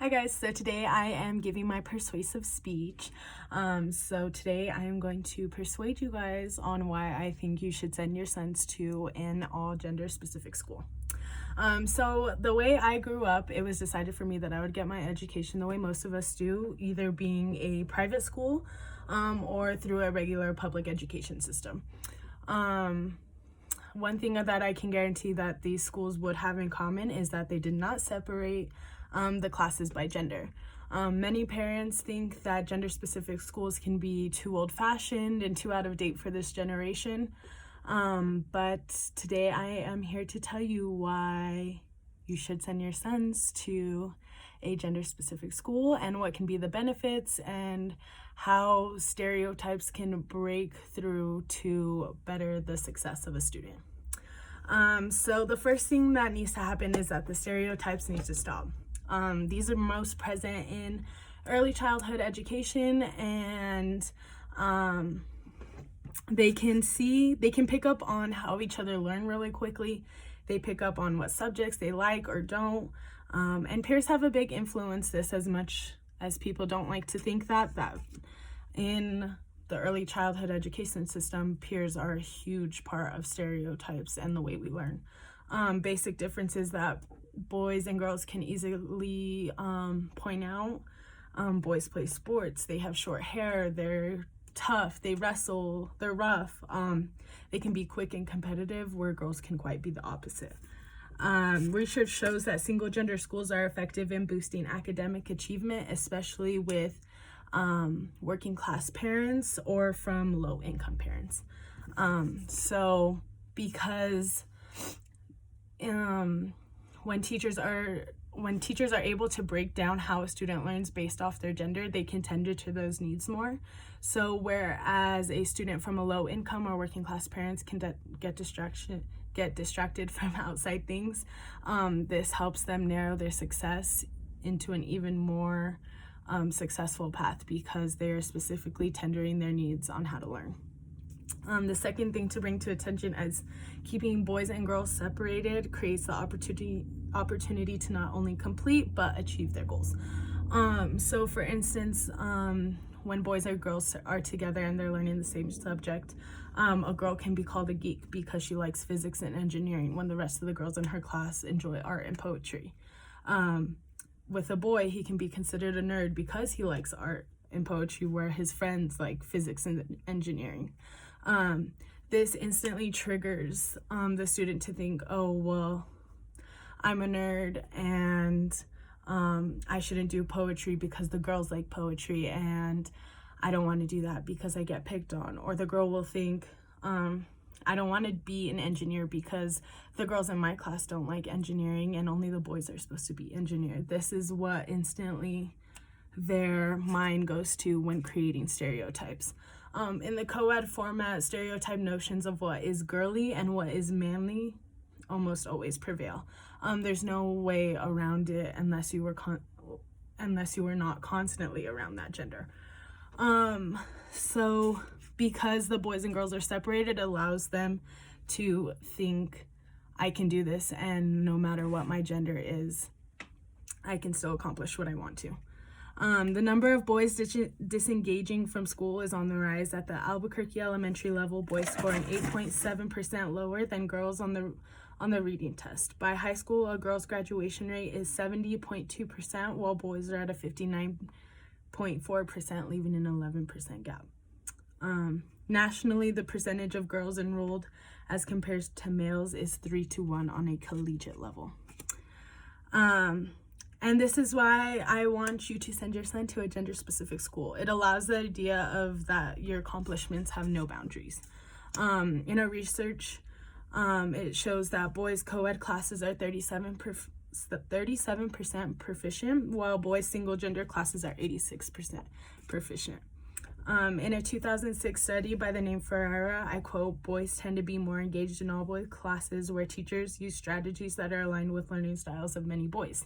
Hi guys, so today I am giving my persuasive speech. So today I am going to persuade you guys on why I think you should send your sons to an all gender specific school. So the way I grew up, it was decided for me that I would get my education the way most of us do, either being a private school or through a regular public education system. One thing that I can guarantee that these schools would have in common is that they did not separate the classes by gender. Many parents think that gender-specific schools can be too old-fashioned and too out of date for this generation. But today I am here to tell you why you should send your sons to a gender-specific school and what can be the benefits and how stereotypes can break through to better the success of a student. So the first thing that needs to happen is that the stereotypes need to stop. These are most present in early childhood education, and they can pick up on how each other learn really quickly. They pick up on what subjects they like or don't, and peers have a big influence this, as much as people don't like to think that in the early childhood education system, peers are a huge part of stereotypes and the way we learn. Basic differences that boys and girls can easily point out. Boys play sports, they have short hair, they're tough, they wrestle, they're rough, they can be quick and competitive, where girls can quite be the opposite. Research shows that single gender schools are effective in boosting academic achievement, especially with working class parents or from low income parents. So because when teachers are able to break down how a student learns based off their gender, they can tender to those needs more. So whereas a student from a low income or working class parents can get distracted from outside things, this helps them narrow their success into an even more successful path because they are specifically tendering their needs on how to learn. The second thing to bring to attention is keeping boys and girls separated creates the opportunity to not only complete but achieve their goals. So for instance, when boys and girls are together and they're learning the same subject, a girl can be called a geek because she likes physics and engineering, when the rest of the girls in her class enjoy art and poetry. With a boy, he can be considered a nerd because he likes art and poetry, where his friends like physics and engineering. This instantly triggers the student to think, oh, well, I'm a nerd and I shouldn't do poetry because the girls like poetry, and I don't want to do that because I get picked on. Or the girl will think, I don't want to be an engineer because the girls in my class don't like engineering and only the boys are supposed to be engineered. This is what instantly their mind goes to when creating stereotypes. In the co-ed format, stereotype notions of what is girly and what is manly almost always prevail. There's no way around it unless you were not constantly around that gender. So because the boys and girls are separated, it allows them to think, I can do this, and no matter what my gender is, I can still accomplish what I want to. The number of boys disengaging from school is on the rise. At the Albuquerque elementary level, boys scoring 8.7% lower than girls on the reading test. By high school, a girl's graduation rate is 70.2%, while boys are at a 59.4%, leaving an 11% gap. Nationally, the percentage of girls enrolled as compared to males is 3-1 on a collegiate level. And this is why I want you to send your son to a gender-specific school. It allows the idea of that your accomplishments have no boundaries. In our research, it shows that boys' co-ed classes are 37% proficient, while boys' single-gender classes are 86% proficient. In a 2006 study by the name Ferrara, I quote, boys tend to be more engaged in all boys classes where teachers use strategies that are aligned with learning styles of many boys.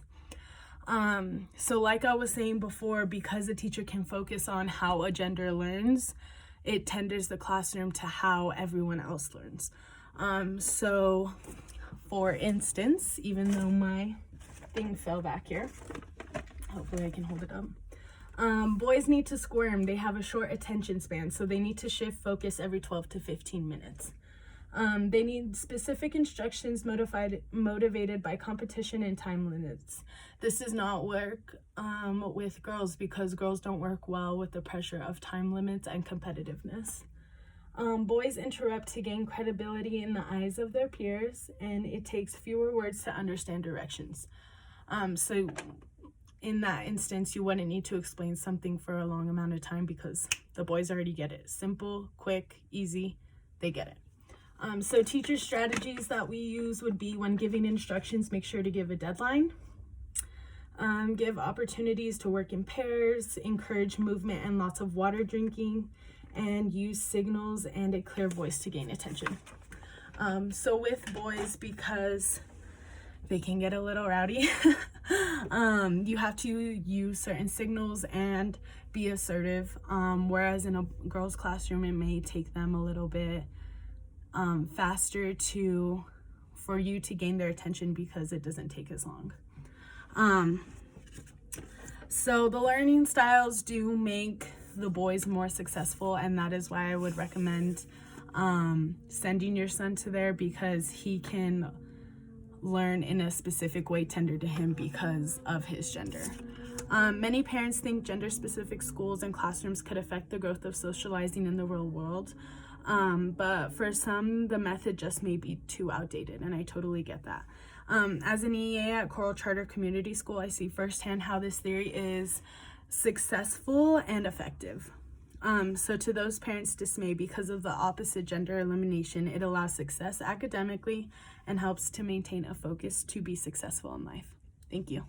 So like I was saying before, because the teacher can focus on how a gender learns, it tenders the classroom to how everyone else learns. So for instance, even though my thing fell back here, Hopefully I can hold it up. Boys need to squirm. They have a short attention span, so they need to shift focus every 12 to 15 minutes. They need specific instructions motivated by competition and time limits. This does not work with girls because girls don't work well with the pressure of time limits and competitiveness. Boys interrupt to gain credibility in the eyes of their peers, and it takes fewer words to understand directions. So in that instance, you wouldn't need to explain something for a long amount of time because the boys already get it. Simple, quick, easy, they get it. So teacher strategies that we use would be when giving instructions, make sure to give a deadline. Give opportunities to work in pairs, encourage movement and lots of water drinking, and use signals and a clear voice to gain attention. So with boys, because they can get a little rowdy, you have to use certain signals and be assertive, whereas in a girls' classroom, it may take them a little bit faster for you to gain their attention because it doesn't take as long. So the learning styles do make the boys more successful, and that is why I would recommend sending your son to there, because he can learn in a specific way tender to him because of his gender. Many parents think gender-specific schools and classrooms could affect the growth of socializing in the real world, but for some, the method just may be too outdated, and I totally get that. As an EA at Coral Charter Community School, I see firsthand how this theory is successful and effective. So to those parents dismayed because of the opposite gender elimination, it allows success academically and helps to maintain a focus to be successful in life. Thank you.